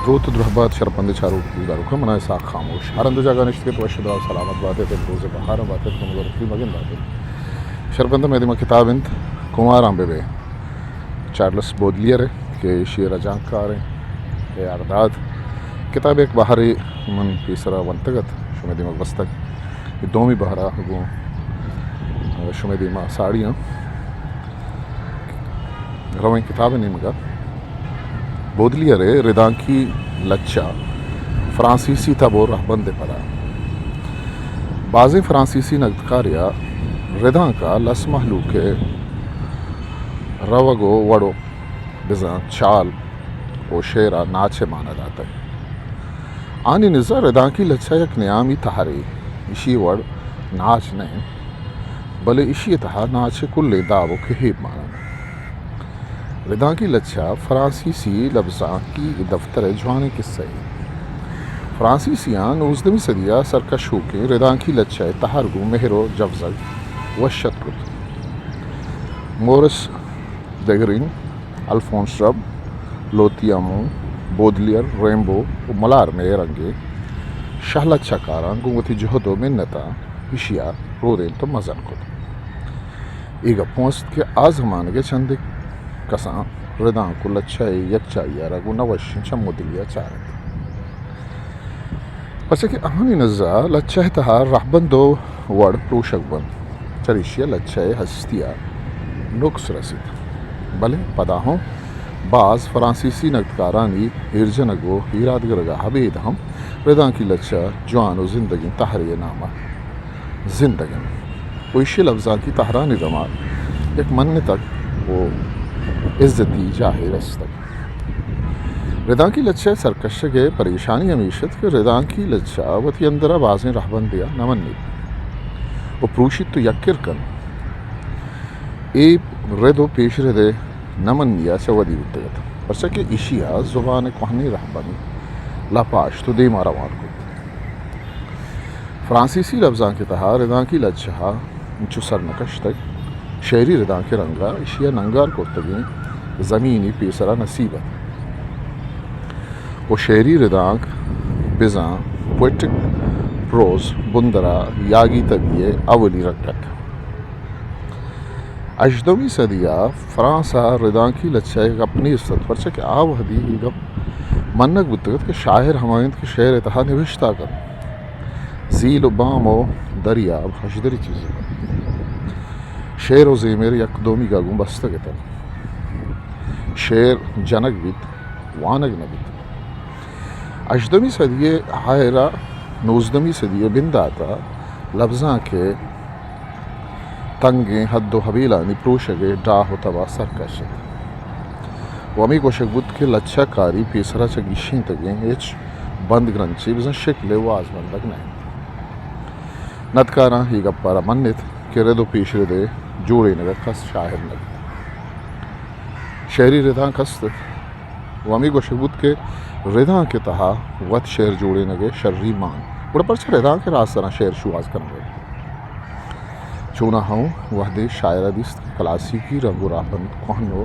روت درهبات شرپنده چارو گزارو که منای ساق خاموش هرندو جاگا نشت که توشد و سلامت باته تل روز بهار باته که مگر فی مگن باته شرپنده میدیم کتاب انت کمارم ببه چارلس بودلیر که شیر جانکار اعداد کتاب ایک بحری من پیسرا ونتگت شو میدیم بستک دومی بحرا گو شو میدیم ساڑیاں روائیں کتاب نہیں مگا بودلیر ردان کی لچا فرانسیسی تبو رہبند پڑا بعض فرانسیسی نقدکاریا ردان کا لس محلوق روگو وڑو بزن چال و شیرہ ناچے مانا جاتا ہے آنی نظر ردان کی لچا یک نیامی تحری اسی وڑ ناچ نہیں بلے اسی تہا ناچ کل داو کہیب مانا ردان کی لچا فرانسیسی لفظاں کی دفتر جوانے قصے فرانسیسیاں 19ویں صدیہ سرکش ہو کے ردان کی لچا تہرگو مہرو جفزگ وشت کت مورس دیگرین الفونس رب لوتیامو بودلیر ریمبو و ملار میں رنگے شہلت چکاران گنگوتی جہدو منتا اشیا رو دین تو مزن کت ایگا پونست کے آز ہمان کے چند کساں ردان کو لچائی یک چائی رگو نوشن چمو دلیا چارت پسے کہ اہانی نزا لچائی تہار رحبندو وڑ پروشک بند چریشیا لچائی ہستیا نقص رسید بلے پداہوں بعض فرانسیسی نقدکارانی ہیرجنگو ہیرادگرگا حبید ہم ردان کی لچا جوان و زندگی تحریہ نامہ زندگی ویشی لفظان کی تحرانی دماغ یک من تک وہ عزتی جاہی رستگ ردان کی لچا سرکش کے پریشانی ہمیشت کہ ردان کی لچا وطی اندرہ بازیں رہبند دیا نمنی وہ پروشید تو یکر کن ای ردو پیش ردے نمنیا چودی اتگت پرچہ کہ اشیا زبان کوہنی رہبن لاپاش تو دے مارا وار کو فرانسیسی لفظاں کے تہا ردان کی لچا انچو سرنکش تک شہری ردان کے رنگا اشیا ننگار کرتگیں زمینی پیسرا نصیبت وہ شہری ردان بزاں پویٹک پروز بندرا یاگی تبیے اولی رکھت اجدومی صدیہ فرانسا ردان کی لچا ایک اپنی استد پرچہ کہ آو حدی ایک منک بتگت کہ شاعر ہمایند کے شعر اتہا نوشتہ کر زیل و بام و دریاب حشدری چیزیں شعر و زیمیر یک دومی گا گون بستگتا شعر جنک بیت وانگ نبیت اجدومی صدیہ حائرہ 19ویں صدیہ بنداتا لفظاں کے تنگیں حد و حویلانی پروشگے ڈاہ و تبا سرکش ومی کو شکبت کے لچا کاری پیسرا چگی شین تگیں ایچ بند گرنچی بزن شکل واز بندگ نہیں ندکاراں ہی گپارا منت کہ ردو پیش ردے جوڑے نگر کس شاہر نگر شہری ردان کست ومی کو شکبت کے ردان کے تہا وط شہر جوڑے نگے شرری مان بڑا پرچہ ردان کے راستنا شہر شواز کرنے گئے چونا ہوں وحدے شاعرہ دیست کلاسیکی رنگ و راہبند کوہنو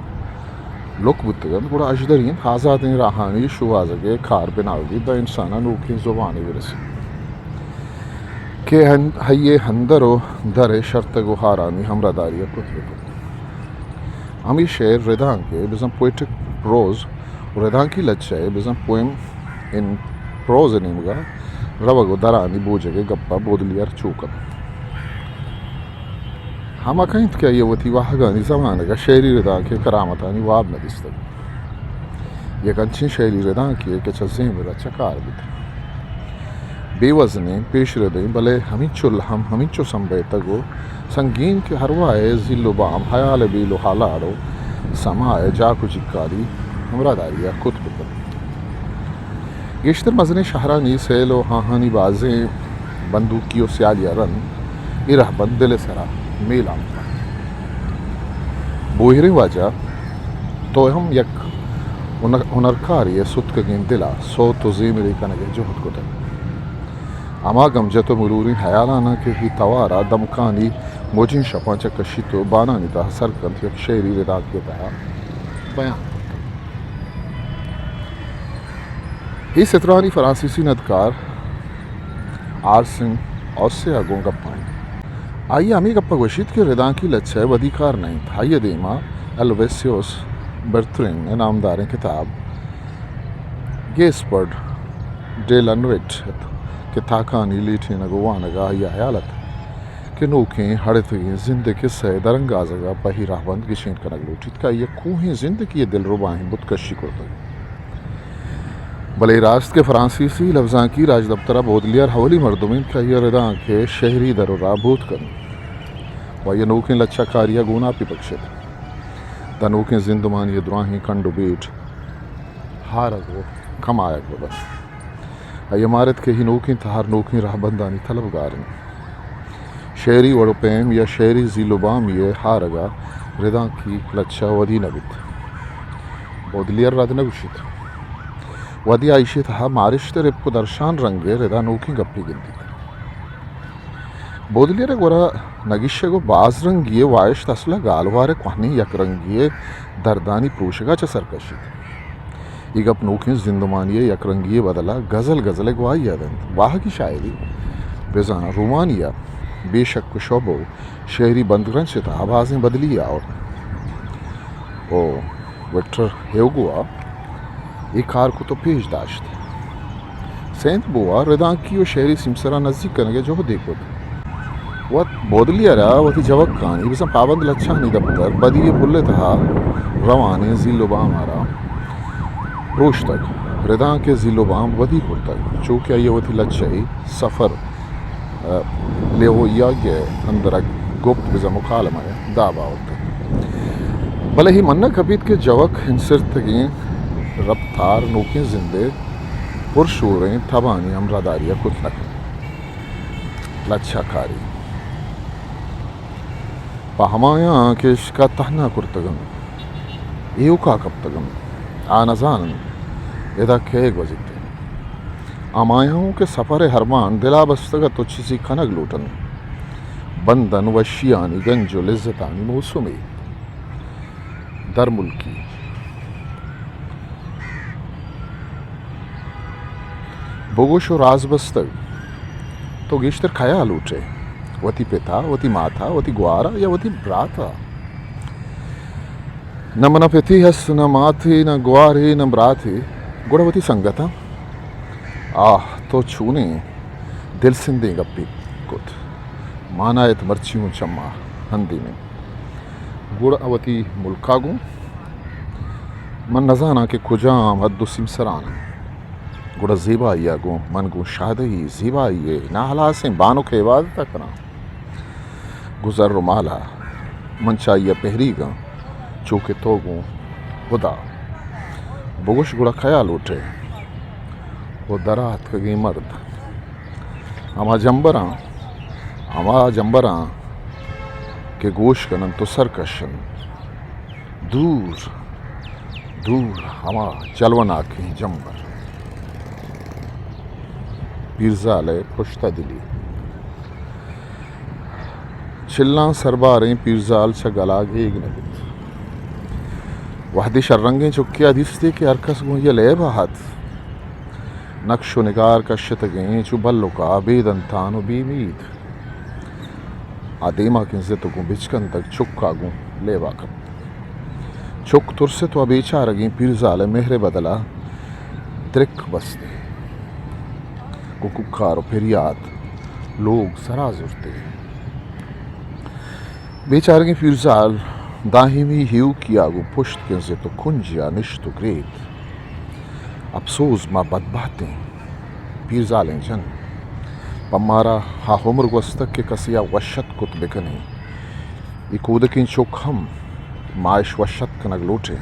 لوک بتگن بڑا اجدرین آزادین راہانی شوازگے کار بناوگی دا انسانا نوکی زبانی برسی کہ ہیے ہندرو در شرطگو ہارانی ہمرداری کتبکو ہمی شعر ردان کے بزن پویٹک پروز ردان کی لچائے بزن پویم ان پروز نیمگا روگو درانی بوجگے گپا بودلیر چوکن ہما کہیں کیا یہ وطی واہگانی زمانے کا شعری ردان کے کرامتانی واب ندستگ یہ کنچین شعری ردان کی کہ چزیں میرا چکار بیتے بے وزنیں پیش ردیں بلے ہمینچو لہم ہمینچو سنبیتگو سنگین کے ہروائے ذل و بام حیال بیلو حالارو سمائے جاکو چکاری ہمراداریہ کتب کن گیشتر مزن شہرانی سیل و ہاہانی بازیں بندوقی و سیالیہ رن ارہ بندل سرا میلام بوہرے واجہ تو ہم یک ہنرکاری ستکگین دلا صوت و زیمری کنگے جہد کتا اما گمجت و مروری حیالانا کے ہی توارا دمکانی موجین شپان چکشی تو بانانی تا سرکند یک شعری رداد کے تہا بیان ہی سترانی فرانسیسی ندکار آرسن اوسے اگوں گپائیں آئیے ہمیں گپا گوشید کے ردان کی لچھے ودی کار نہیں تھا یہ دیما الویسیوس برترین نامدار کتاب گیسپرڈ ڈیلنویٹ کہ تھاکانی لیٹھی نگوانگا یا حیالت کہ نوکیں ہڑتگیں زندگی سے درنگازگا پہی راہ بند گشین کنگ لوٹید کا یہ کوہیں زندگی دل رباہیں بدکشی کرتا بلے راست کے فرانسیسی لفظاں کی راج دفترہ بودلیار حولی مردمین کا یہ رداں کے شہری در و رابوت کرنے و یہ نوکیں لچھا کاریا گونا پی پکشت دا نوکیں زندمانی دراہیں کنڈو بیٹ ہارگو کم آیک بدا یہ مارت کے ہی نوکیں تہار نوکیں راہ بندانی طلبگاریں شہری وڑپیم یا شہری زیلوبام یہ ہارگا رداں کی لچھا ودی نبیت بودلیار راد نگوشید ودی آئیشی تھا مارشت رب کو درشان رنگے ردا نوکیں گپی گندی بودلیار گورا نگیشے گو باز رنگیے وائش تسلا گالوار کوہنی یک رنگیے دردانی پروشگا چا سرکشید یہ گپ نوکیں زندمانیے یک رنگیے بدلا غزل گوائی یادند واہ کی شاعری بزانہ رومانیہ بے شک شعبو شہری بندگرن سے تھا آوازیں بدلی اور وکٹر ہیوگوا ایک کار کو تو پیش داشت سینت بوا ردان کی و شہری سمسرا نزدیک کرنگے جو دیکھو وہ بودلی ارا وہ تھی جوک کانی بسا پابند لچھانی دفتر بدی بھلے تھا روانے زیلو بام آرا روش تک ردان کے زیلو بام ودی کھر تک چونکہ یہ وہ تھی لچھائی سفر لے وہ یہ اندر گپت بزا مکالمہ دابا ہوتا بلے ہی منہ کبید کے جوک ہنسرتگیں ربطار نوکیں زندے پرشوریں تھبانی امراداریہ کتلک لچھا کاری پہمایاں کش کا تہنا کرتگم ایو کا کبتگم آنزان ادا کیگ وزیتے آمایاں کے سفر ہرمان دلا بستگا تو چیزی کھنگ لوٹن بندن وشیانی گنج و لذتانی موسمی در ملکی بگوش و راز بستگ تو گیشتر خیال اٹھے وتی پتا وتی ماتا وتی گوارا یا وتی براتا نہ منا پتی ہس نہ ماتھی نہ گواری نہ براتی گوڑا وتی سنگتا تو چھونے دل سندیں گپی کت مانایت مرچیوں چما ہندی میں گوڑا وتی ملکا گوں من نزانا کہ کجام حد سمسران گوڑا زیبائی گوں من گوں شادی زیبائی نہ حلاسیں بانو کے عبادتا کرا گزر مالا من چاہیے پہری گا چوکے تو گوں خدا بگوش گوڑا خیال اٹھے وہ درات کگی مرد اما جمبراں کے گوش کنن تو سرکشن دور ہما چلون آکھیں جمبر پیرزالے پشتہ دلی چلاں سرباریں پیرزال چا گلا گیگ نبت وحدی شرنگیں چکیا دیستے کے ارکس گوں یہ لے بہت نقش و نگار کشتگیں چو بلو کا بیدنتان و بیمید آدیما کنزے تو گوں بچکن تک چکا گوں لے باکت چک ترسے تو بیچارگیں پیرزال مہر بدلا درک بستے کو ککار و پھریات لوگ سرازرتے بیچارگیں پیرزال داہمی ہیو کیا گو پشت کنزے تو کنجیا نشت و گریت افسوس ما بدباتیں پیرزالیں جن پمارا ہا ہمر گوستک کے کسیا وشت کت بکنے اکودکیں چوک ہم مائش وشت کنگ لوٹے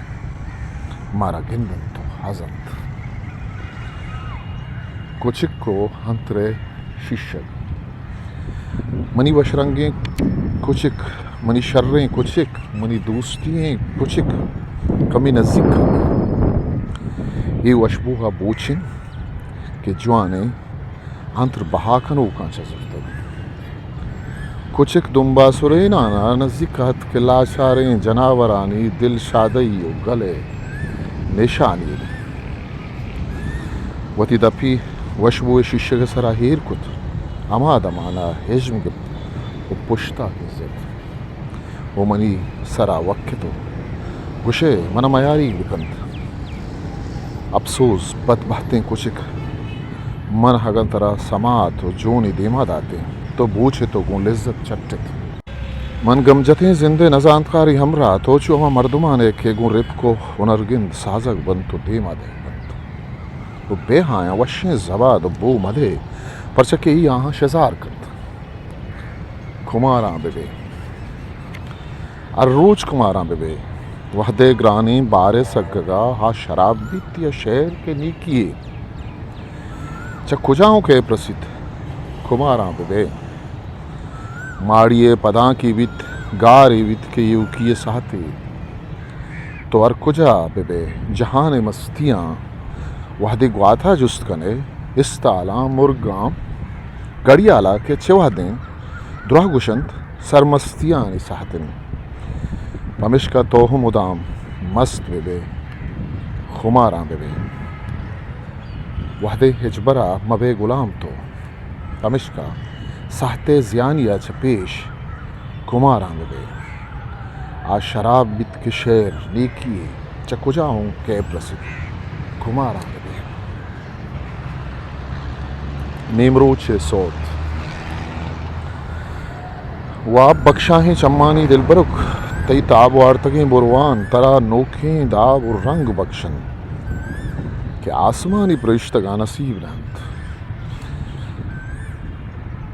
مارا گندن تو حضرت کچک کو ہنترے شیشک منی بشرنگیں کچک منی شریں کچک منی دوستییں کچک کمی نزدیک یہ وشبوہ بوچن کہ جوانے ہنتر بہاکن اوکان چزرتگ کچک دنبا سرین آنا نزدیک ہت کے لاچاریں جناورانی دل شادی و گلے نشانی وتی دپی وشبو شیشگ سرا ہیر کت اما دمانا ہجم گپ و پشتا زد و منی سرا وقتو گشے من میاری بکند افسوس بدبختیں کچک من ہگن ترا سماعت و جونی دیما داتے تو بوچھے تو گون لذت چٹت من گمجتیں زندے نزانتکاری ہمراہ تو چو ہما مردمانے کے گون رپ کو ہنرگند سازگ بند تو دیما دے بند و بے ہایا وشیں زباد و بو مدے پرچکے ہی آہاں شزار کرد کماراں بے الروج کماراں بے وحدے گرانی بارے سگگا ہا شراب بیتی شہر کے نیکیے چا کجاؤں کے پرسد کماراں بے ماڑیے پداں کی بیت گاری بیت کے یو کیے ساتے تو ار کجا بے جہان مستیاں وحدے گواتھا جست کنے استالاں مرگاں گڑیالا کے چوہ دیں درہ گشنت سرمستیاں ساہتن پمشکا توہ مدام مست بے خماراں بے وحدے ہجبرا مبے غلام تو پمشکا ساہتے زیانیا چپیش کماراں بے آ شراب بیت کے شیر نیکیے چا کجاؤں کے پرسد کماراں بے نیمروچ صوت واب بخشاہیں چمانی دل برک تئی تاب وارتگیں بروان ترا نوکیں داب و رنگ بخشن کہ آسمانی پرشتگاں نصیب نند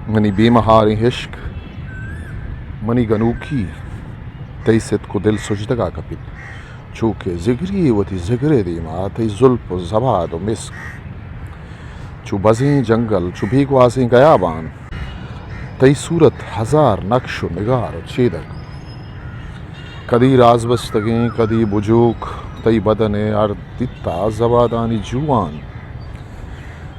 منی بے مہاری عشق منی گنوکی تئی ست کو دل سجدگا کپت چونکہ زگری وتی زگرے دیما تئی زلف و زباد و مسک چو بزیں جنگل چو بھیگوازیں گیابان تئی صورت ہزار نقش و نگار و چیدک کدی راز بستگیں کدی بجوک تئی بدن اردتا زبادانی جوان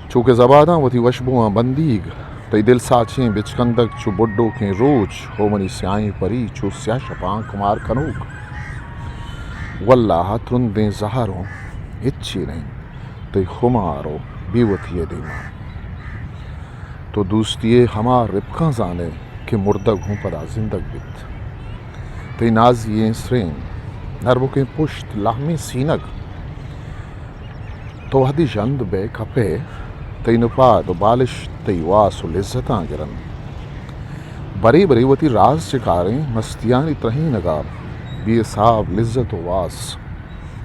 چونکہ زباداں وتی وشبواں بندیگ تئی دل ساچیں بچکندک چو بڈو کے روچ ہو منی سیائیں پری چو سیاہ شپاں کمار کنوک واللہ ترندیں زہروں ہچی نہیں تئی خمارو بیوتی دیما تو دوستی ہمار ربکاں زانے کہ مردگ ہوں پدا زندگ بیت تئی نازییں سرین نربکیں پشت لہمی سینگ تو وحدی جند بے کپے تئی نپاد و بالش تئی واس و لذتاں گرن بری بری وتی راز چکاریں مستیانی ترہیں نگار بے صاحب لذت و واس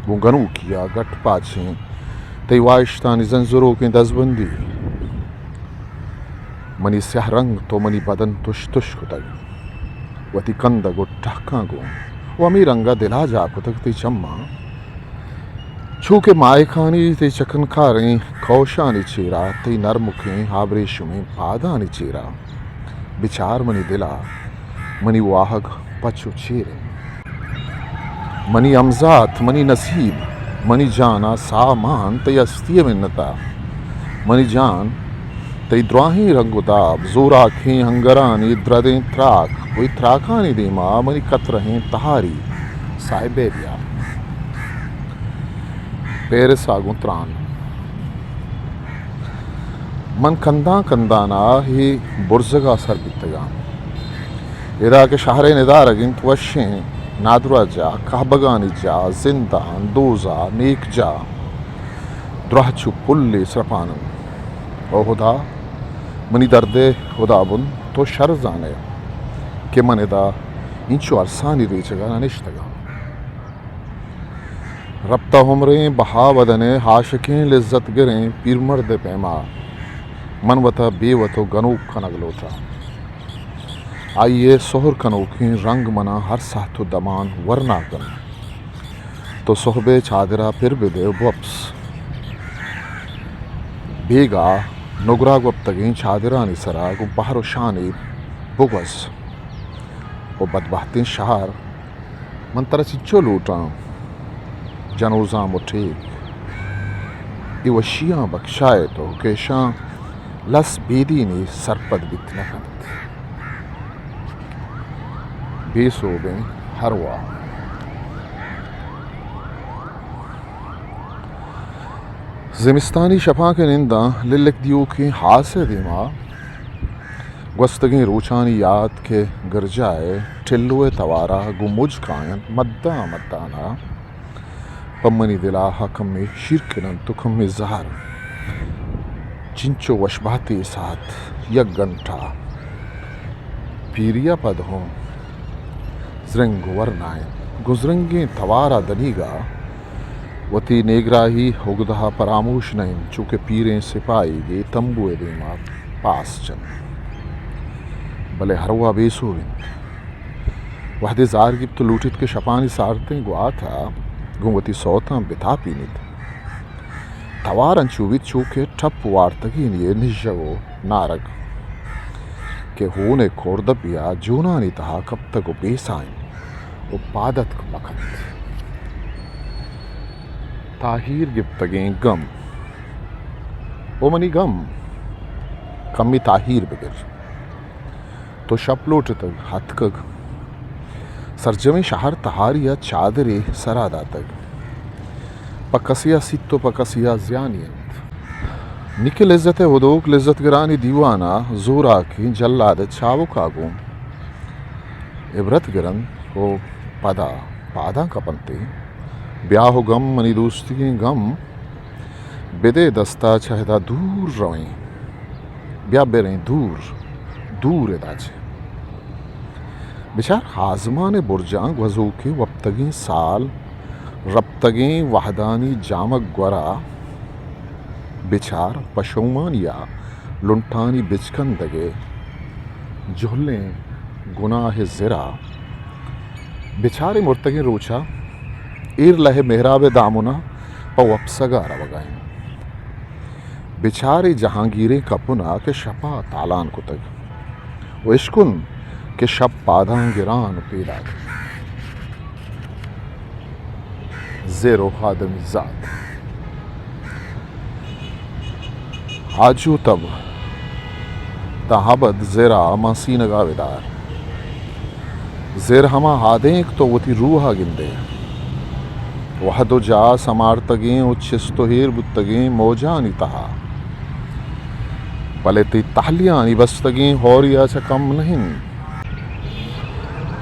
وہ گنو کیا گٹ پاچیں تئی واشتانی زنجروں کے دزبندی منی سیاہ رنگ تو منی بدن تش تش کتگ وتی کندگ و ٹھکاں گو و امی رنگا دلا جا کتگ تی چماں چونکہ مائے کھانی تی چکن کھاریں کوشانی چیرا تی نرمکیں آبریشمیں پادانی چیرا بچار منی دلا منی واہگ پچو چیریں منی امزات منی نصیب منی جانا سامان تی استی منتا منی جان تی دراہیں رنگ و داب زور آکھیں ہنگرانی دردیں تراک کوئی تراکانی دیما منی قطرہیں تہاری سائبیریا پیرس آگوں تران من کنداں کندانا ہی برزگا سر بیتگا ادا کے شہر ندارگیں توشیں نادرا جا کہبگانی جا زندان دوزا نیک جا درہ چو پلی سرپانن او خدا منی درد خدا بن تو شر زانے کہ من ادا انچو ارسانی ریچگا نشتگا ربطہ ہمریں بہا ودنے حاشقیں لذت گریں پیر مرد پیما من وتا بے وتو گنوک کنگ لوٹا آئیے سہر کنوکیں رنگ منا ہر ساتھ دمان ورنا کن تو صحبے چادرہ پھر بدے وپس بیگا نگرا گپتگیں چادرانی سرا گو بحر و شانی بغز و بدبختیں شہر من ترا چچو لوٹاں جنوزاں مٹھیک ای وشیاں بخشائے تو کیشاں لس بیدینی سرپد بیت نکند بے صوبیں ہروا زمستانی شفا کے نندا للک دیو کی ہاس دیما گوستگیں روچانی یاد کے گرجائے ٹھلوے توارا گمج کائن مدہ مدانا پمنی دلا حکم شرکنن تکم زہر چنچو وشباتی ساتھ یک گھنٹا پیریا پد ہوں زرنگ ورنائن گزرنگیں توارا دنیگا وتی نیگراہی ہوگدہ پراموش نہیں چونکہ پیریں سپاہی گے تمبوے دیما پاس چن بلے ہروا بیسو وحدے زار گب تو لوٹت کے شپانی سارتیں گوا تھا گوتی سوتاں بتا پینت توارن چوبیت چوکے ٹھپ وارتگی نیے نجگو نارگ کہ ہونے کوردبیا جونانی تہا کب تک بیسائن او پادت مکت تاہیر گپتگیں غم او منی غم کمی تاہیر بگر تو شپ لوٹتگ ہتکگ سرجمی شہر تہاریا چادرے سراداتگ پکسیا سیتو پکسیا زیانیت نکل عزت ودوک لذت گرانی دیوانا زورا کی جلاد چاو کاگوں عبرت گرن او پدا پادا کپنتے بیاہو غم منی دوستی غم بدے دستا چہدا دور روئیں بیا بیریں دور اداچے بچار حازمان برجاں گوزو کے وپتگیں سال ربتگیں وحدانی جامک گورا بچار پشومان یا لنٹانی بچکن دگے جہلیں گناہ زرا بچارے مرتگیں روچا ایر لہ محراب دامنا پوپ سگارا وگائیں بچارے جہانگیریں کپنا کے شپا تالان کتگ و اشکن کہ شب پاداں گران پیدا زیرو خادم ذات آجو تب تہابد زیرا ماسی نگا ودار زیر ہما ہادیں تو وتی روحا گندے وحدو جا سمارتگیں اچھستو ہیر بتگیں موجانی تہا بلے تی تحلیانی بستگیں ہوریا چا کم نہیں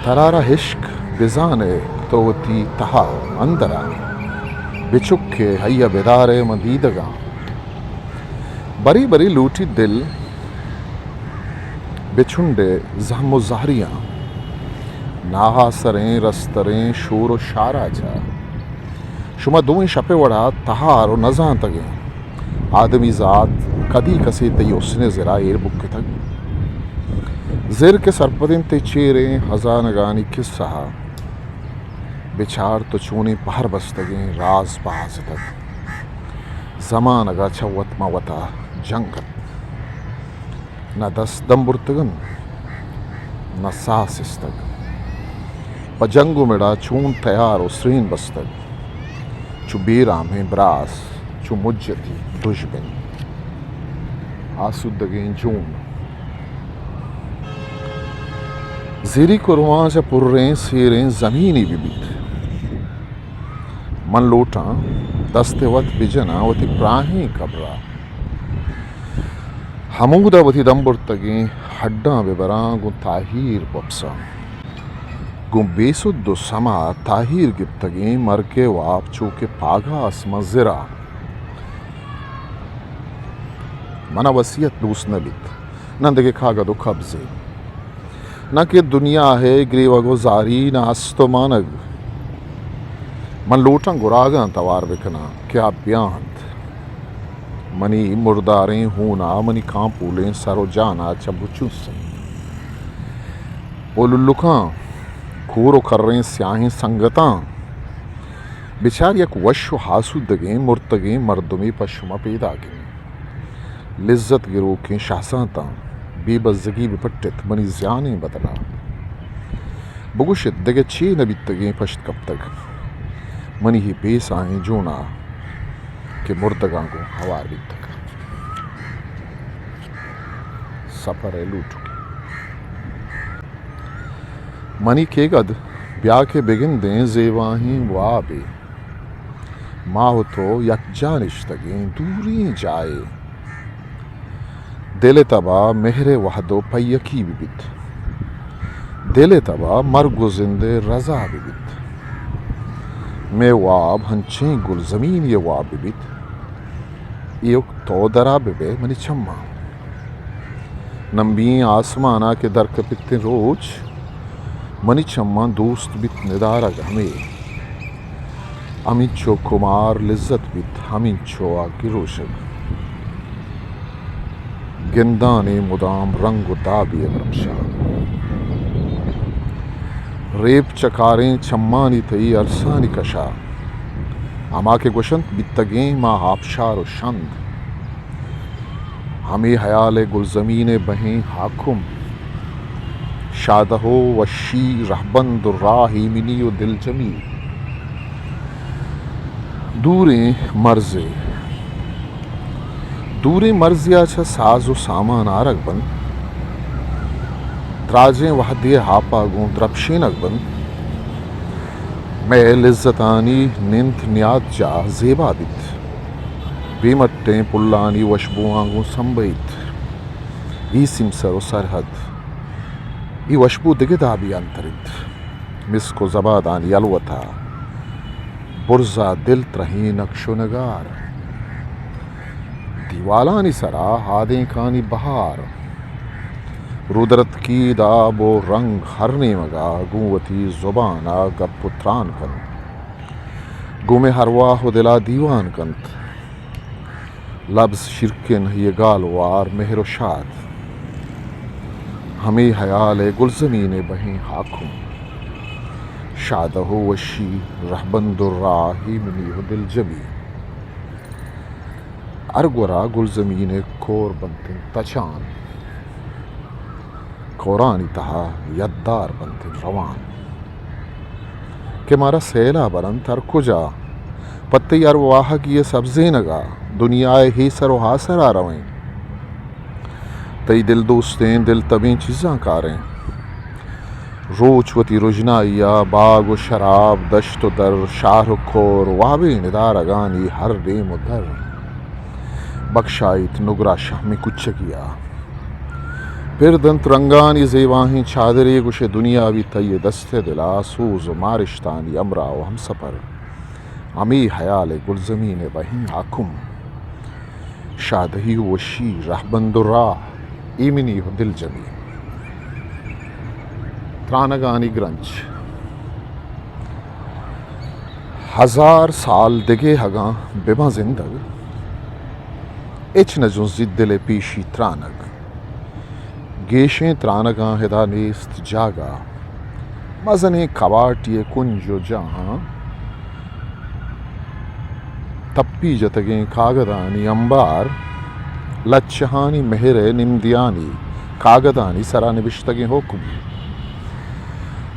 ترارا حشق بزانے تو وتی تہا اندرا بچکے ہیا بیدارے مدیدگاں بری بری لوٹی دل بچھنڈے زہم و زہریاں ناہا سریں رستریں شور و شارا جا شما دوئیں شپے وڑا تہار و نزاں تگیں آدمی ذات کدی کسی تی اسنے زرا ایر بک تگ زیر کے سرپدن تے چیریں ہزانگانی کس سہا بچار تو چونی پہر بستگیں راز باز تک زمانگا چوت موتا جنگت نہ دس دم برتگن نہ ساس استگ پا جنگو مڑا چون تیار و سرین بستگ چو بیرام ہیں براس چو مجتی دشبن آسودگیں جون زیری کو رواں سے پرریں سیریں زمینی بھی بیت من لوٹاں دستے وقت بجنا وتی پراہیں کبرا حمودہ وتی دمبرتگیں ہڈاں ببراں گو تاہیر پپساں گو بیسد دو سما تاہیر گپتگیں مرکے واپ چوکے پاگا اسما زرا منا وسیعت دوس نبیت نندگے کھاگا دو قبضے نہ کہ دنیا ہے گریوہ گزاری نہ استو مانگ من لوٹاں گراگاں توار بکنا کیا بیانت منی مرداریں ہونا منی کانپولیں سرو جانا چبو چوسیں پوللکاں کھورو کرریں سیاہیں سنگتاں بچار یک وش و حاسودگیں مرتگیں مردمی پشما پیدا گیں لذت گرو کے شہسانتاں بے بزگی بپٹت منی زیانیں بدلا بگوشت دگے چھ نبیتگیں پشت کب تک منی ہی بیس آئیں جونا کہ مردگاں کو ہوار بیت تک سفر لوٹو منی کے گد بیا کے بگن دیں زیواہیں وابے ماہ تو یک جانشتگیں دوری جائے دل تبا مہر وحد و پیکی ببت دل تبا مرگ و زندے رضا ببت میں واب ہنچیں گل زمین یہ واب ببت یک تو درا ببے منی چمہ نمبی آسمانا کے درک پتن روچ منی چمہ دوست بت ندارگ ہمیں امین چو کمار لذت بت ہمین چو آگی روشگ گندانے مدام رنگ و دابی رمشا ریپ چکاریں چمانی تئی ارسانی کشا اما کے گوشنت بتگیں ما آبشار و شند ہمیں حیال گل زمین بہیں حاکم شادہ وشی رہبند راہی منی و دل جمی دوریں مرزیا چھا ساز و سامان آرگ بند تراجیں وحدی ہاپا گوں درپشینک بند میں لذتانی ننت نیاد جا زیبا بیت بیمٹیں پلانی وشبو آنگوں سنبیت ای سمسر و سرحد ای وشبو دگدا بھی انترت مسکو زبادانی الوتا برزا دل ترہی نقش و نگار دیوالانی سرا ہادیں کانی بہار رودرت کی داب و رنگ ہرنے مگا گوتی زبانا گپ پتران کن گومے ہرواہ و دلا دیوان کنت لبز شرکن یہ گالوار مہر و شاد ہمیں حیال گل زمین بہیں حاکم شادہ وشی رہبند راہی منی و دل جمی ارگورا گل زمین کور بنتن تچان کورانی تہا یدار بنتن روان کہ مارا سیلا برن تر کجا پتی ارواح کی یہ سبزے نگا دنیا ہی سر و حاصر آ رویں تئی دل دوستیں دل تبیں چیزاں کاریں روچ وتی رجنائیا باغ و شراب دشت و در شاہ و کھور وابیں ندار اگانی ہر ریم و در بخشائیت نگرا شاہ میں کچھ کیا پھر دنت رنگانی زیواہیں چادری گش دنیا بھی تئی دست دلا سوز و مارشتانی امرا و ہم سفر امی حیال گل زمین بہیں حاکم شادہی وشی رہبند راہ ایمنی و دل جمی ترانگانی گرنج ہزار سال دگے ہگاں بما زندگ اچ نجوں زدل پیشی ترانگ گیشیں ترانگاں ہدا نیست جاگا مزنے کواٹی کنج و جہاں تپی جتگیں کاغدانی انبار لچہانی مہر نمدیانی کاغدانی سرا نبشتگیں حکم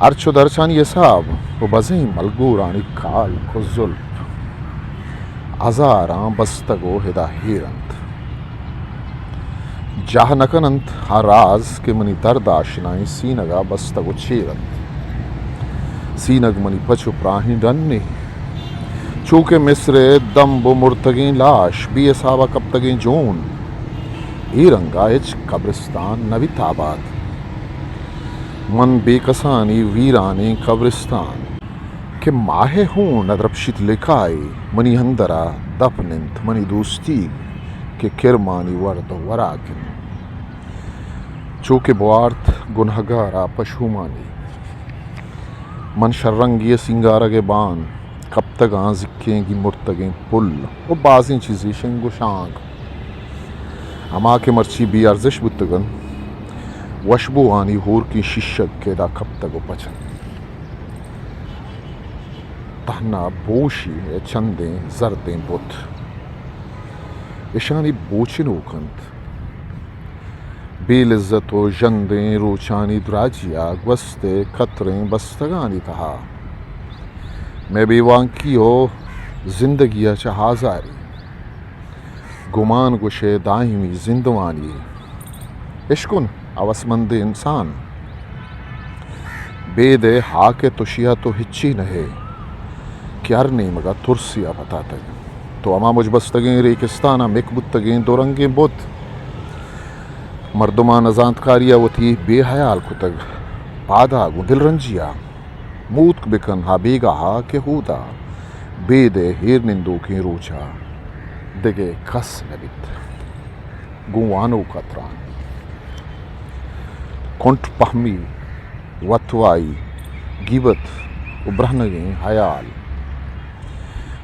ارچو درچانی حساب و بزیں ملگورانی کال کو زلف ہزاراں بستگو ہدا ہیرند جاہ نکنند ہر راز کے منی درد آشنائیں سینگا بستگو چیرند سینگ منی پچو پراہی ڈننے چونکہ مصر دمب و مرتگیں لاش بی اصابہ کب تگیں جون ای رنگا اچ قبرستان نویت آباد من بے کسانی ویرانی قبرستان کہ ماہ ہوں ندرپشت لکھائی منی ہندرا دفننت منی دوستی کہ کرمانی ورد و وراکن چونکہ بوارت گنہگارا پشومانی من شرنگی سنگارگ بان کب تگاں زکیں گی مرتگیں پل و بازیں چیزیں شنگ و شانگ اما کے مرچی بی ارزش بتگن وشبو آنی ہور کی ششک کے دا کب تگو پچن تہنا بوشی چندیں زردیں بت اشانی بوچنو کنت بے لذت و جندیں روچانی دراجیا گوستے قطریں بستگانی تہا میں بیوان کی ہو زندگی چہازاری گمان گشے دائمی زندوانی عشقن اوسمند انسان بے دے ہا کے تشیا تو ہچی نہے کیارنی مگا ترسیا پتاتگ تو اما مجبستگیں ریکستانہ مکبتگیں دورنگیں بت مردمان ازانت کاریا وتی بے حیال کتگ پادا گو دل رنجیا موت بکن ہا بیگا ہا کہ ہودا بے دے ہیر نندو کی روچا دگے کس لبت گوانو کتران کنٹ پہمی وتوائی گیبت ابرہنگیں حیال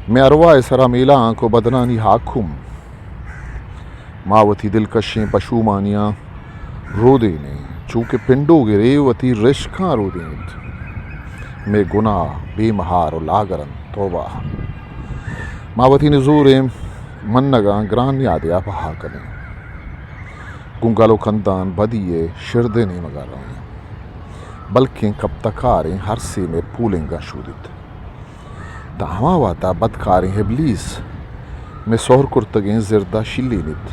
میں اروائے سرا میلاں کو بدنانی حاکم ماوتی دلکشیں پشومانیاں رو دینے چونکہ پنڈو گرے وتی رشکاں رو دینت میں گناہ بے مہار و لاگرن توبہ ماوتی نزوریں منگاں گران یادیا بہا کریں گنگلو کندان بدیے شردے نہیں مگا رہے بلکہ کب تکاریں ہر سے میں پولنگا شودت داما واتا بدکاریں ابلیس میں سور کرتگیں زردہ شلی نت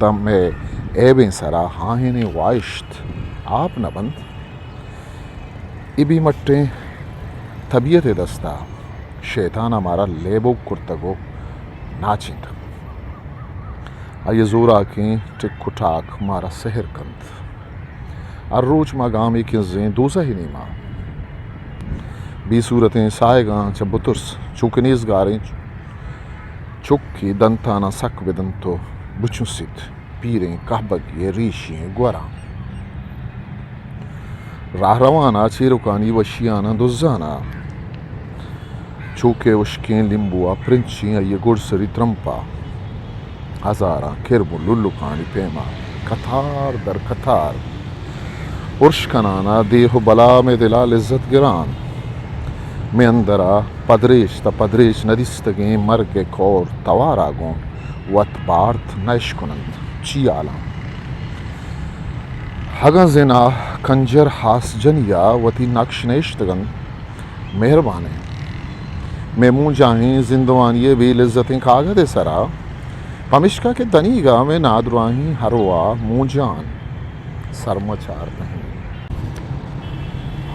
دم میں ایبیں سرا ہاہنے وائشت آپ نہ بند ابی مٹیں طبیعت دستا شیطان ہمارا لیبو کرتگو ناچند آئیے زور آکیں ٹک کٹاک مارا سحر کند الروچ ما گامی کی زین دوزہ ہی نہیں ماں بی صورتیں سائے گاں چبترس چوکنیز گاریں چکی دنتانا سک بدنتو بچنسید پیریں کہبگی ریشیں گوراں راہ روانا چیروکانی وشیانا دزانا چوکے وشکیں لمبوا پرنچیں آئیے گڑ سری ترمپا ہزاراں کربو للکانی پیما کتار در کتار ارش کنانا دیہ بلا میں دلا لذت گران میں اندرا پدریش تا پدریش ندیستگیں مرگ کور توارا گون وط بارت نیش کنند چی آلام ہگا زنا کنجر ہاس جنیا وتی نقش نیشتگن مہربانے میں مون جاہیں زندوانی بے لذتیں کاغذ سرا پمشکا کے دنیگا میں نادرواہیں ہروا مون جان سرمچار نہیں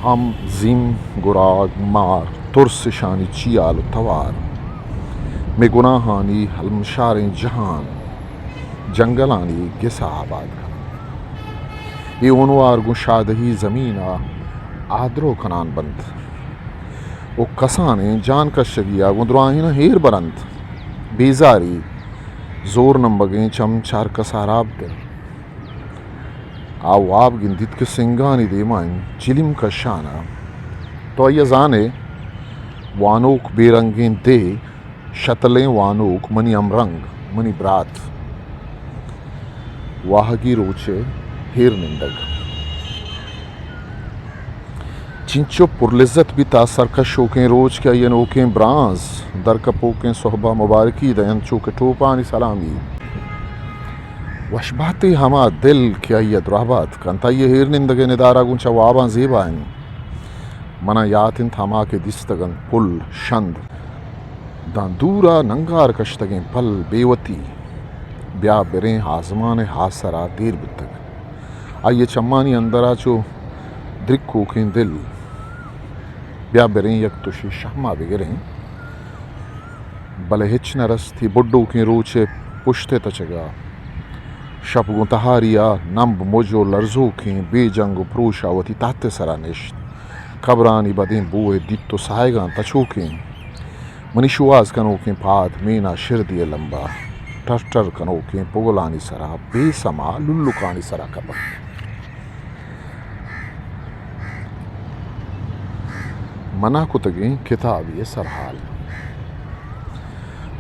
ہم زیم گراگ مار ترس شانی چیال توار میں گناہانی حلمشاریں جہان جنگلانی گسا آباد کن یہ انوار گشادہی زمینہ آدرو کنان بند او کسانے جان کشگیا گندرواہینا ہیر برند بیزاری زور نمبگیں چم چار کساراب دل آواب گندت کے سنگانی دیمائن چلم کا شانہ تو آئیے زانے وانوک بے رنگیں دے شتلیں وانوک منی امرنگ منی برات واہگی روچے ہیر نندگ چنچو پرلزت بھی تا سرکشوکیں روچ کے آئیے نوکیں برانز درکپوکیں صحبہ مبارکی دین چوکے ٹوپانی سلامی وشباتی ہما دل کیا یہ درہبات کنتا یہ ہیر نندگے ندارا گنچا وابان زیبائیں منا یاتن تھاما کے دستگن پل شند دان دورا ننگار کشتگیں پل بیوتی بیا بریں آزمان حاصرہ دیر بتگ آئیے چمانی اندرا چو درکوکیں دل بیا بریں یک تشی شہما بگریں بلے ہچ نرستی بڈو کی روچے پشتے تچگا شپ گو تہاریا نمب موجو لرزو کی بے جنگ پروشا وتی تحت سرا نشت قبرانی بدیں بوئے دیتو سائیگان تچوکیں منی شواز کنوکیں پاد مینا شردی لمبا ٹر ٹر کنوکیں پگلانی سرا بے سما للکانی سرا کبک منا کتگیں کتابی سرحال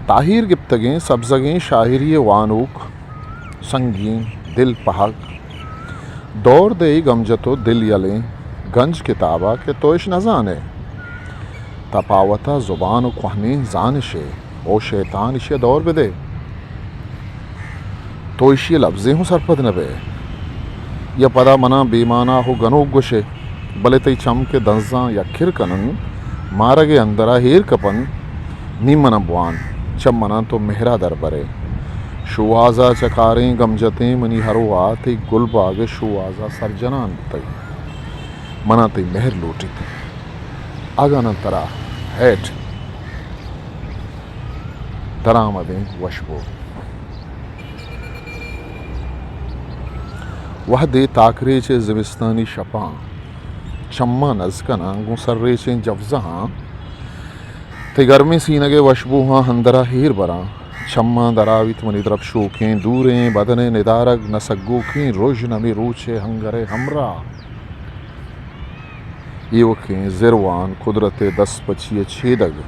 طاہیر گپتگیں سبزگیں شاہری وانوک سنگین دل پہک دور دے گمجتو دل یلیں گنج کتابہ کے توش نزانے تپاوتا زبان و کوہنی زانشے او شیطان اشیا دور بدے توشی لفظیں ہوں سرپد نبے یا پدا منا بیمانا ہو گنوک گوشے بلے تی چم کے دنزاں یا کھر کنن مارگے اندرا ہیر کپن نیم منا بوان چم منا تو مہرہ در برے شوازہ چکاریں گمجتیں منی ہروا تی گل باغ شوازہ سرجنان تی منا تی مہر لوٹی تی آگا ننترا ہیٹ درآمدیں وشبو وحدے تاکرے چے زمستانی شپاں چمہ نزکنا گوں سرے چے جفزہاں تے گرمی سینگے وشبو ہاں ہندرا ہیر براں چمہ دراویت منی درب شوکیں دوریں بدنے ندارگ نسگوکیں روش نمی روچے ہنگرے ہمراہ ایوکیں زروان قدرت دس پچیے چھیدگ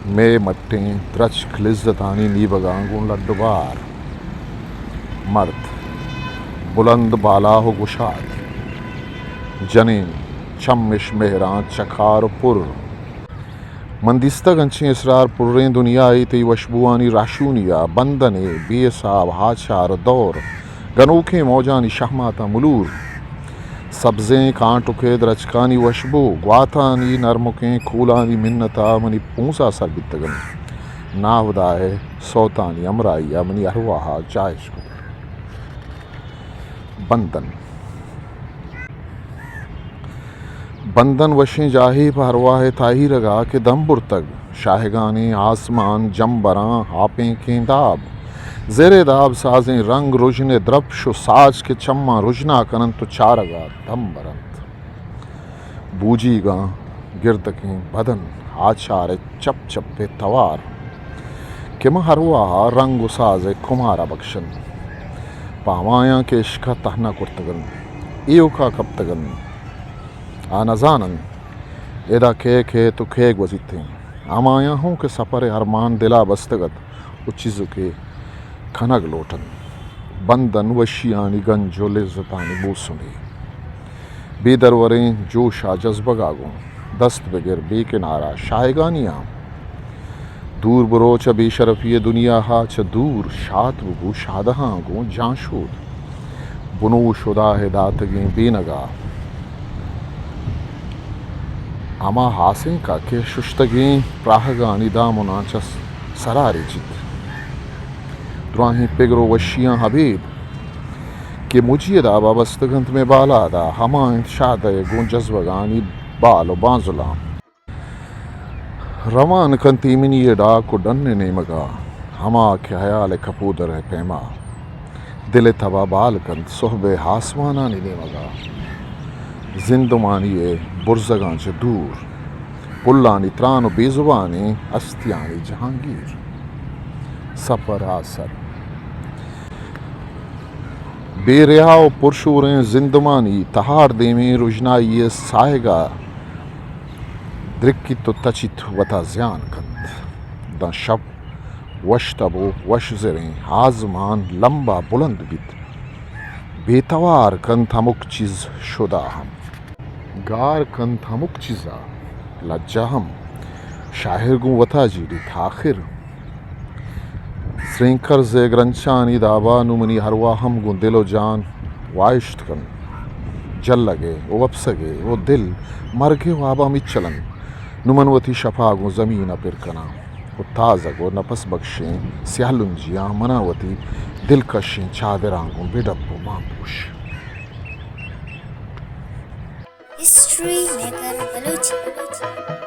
میں مٹیں درچ کلزتانی نیبگانگوں لڈبار مرد بلند بالا ہو گشاد جنین چمش مہران چکار پر مندستہ گنچیں اسرار پریں دنیای تی وشبوانی راشونیا بندنے بے صاحب ہاچار دور گنوکیں موجانی شہماتا ملور سبزیں کانٹوکے درچکانی وشبو گواتانی نرمکیں کھولانی منتا منی پونسا سر بتگن ناودائے سوتانی امرائی منی ارواحا جائش کو بندن وشیں جاہی پہرواہ تاہی رگا کہ دم برتگ شاہگانی آسمان جمبراں ہاپیں کیں داب زیر داب سازیں رنگ رجن درپش و ساج کے چمہ رجنا کنن تو چارگا دم برند بوجی گاں گردکیں بدن آچار چپ چپے توار کہ مہرواہ رنگ و ساز کمارا بخشن پامایاں کے عشقہ تہنا کرتگن ایو کا کبتگن آنزانن ایدہ کھے تو کھیگ وزیتیں آمایاں ہوں کہ سفر ارمان دلا بستگت اچیزو کے کھنگ لوٹن بندن وشیانی گنجو لذتانی بوسنی بے دروریں جوشا جذبہ گاگوں دست بگر بے کنارہ شائگانیاں دور بروچ بے شرفی دنیا ہا چ دور شاد بگو شادہاں گوں جاں شود بنو شدہ ہداتگیں بے نگاہ اما ہاسیں کا کہ ششتگیں پراہگانی دامنا چس سراری چت دراہیں پگرو وشیاں حبیب کہ مجھے دا بابستگنت میں بالا دا ہما انتشادہ گون جذبگانی بال و بانزلا روان کنتی منی ڈاک و ڈن نیمگا ہما کہ حیال کپودر ہے پیما دل تبا بال کند صحب ہاسمانانی نیمگا زندمانی برزگان چے دور پلانی تران و بے زبانی استیانی جہانگیر سفر آسر بے رہا و پرشوریں زندمانی تہار دیمیں رجنائی سائگا درکی تو تچیت وطا زیان کند دا شب وش تبو وش زریں آزمان لمبا بلند بیت بے توار کند ہمک چیز شدہ ہم گار کند ہمک چیزا لجا ہم شاہر گوں وطا جیڑی تھاخر سرینکر زیگرنچانی دابا نمنی ہروا ہم گوں دل و جان وائشت کن جل لگے او وپسگے او دل مرگے وابا مچلن نمنوتی شفا گوں زمین پر کنا او تازگو نفس بخشیں سیالنجیاں مناوتی دلکشیں چادراں گوں بیڈپو مانپوش History Maker Balochi.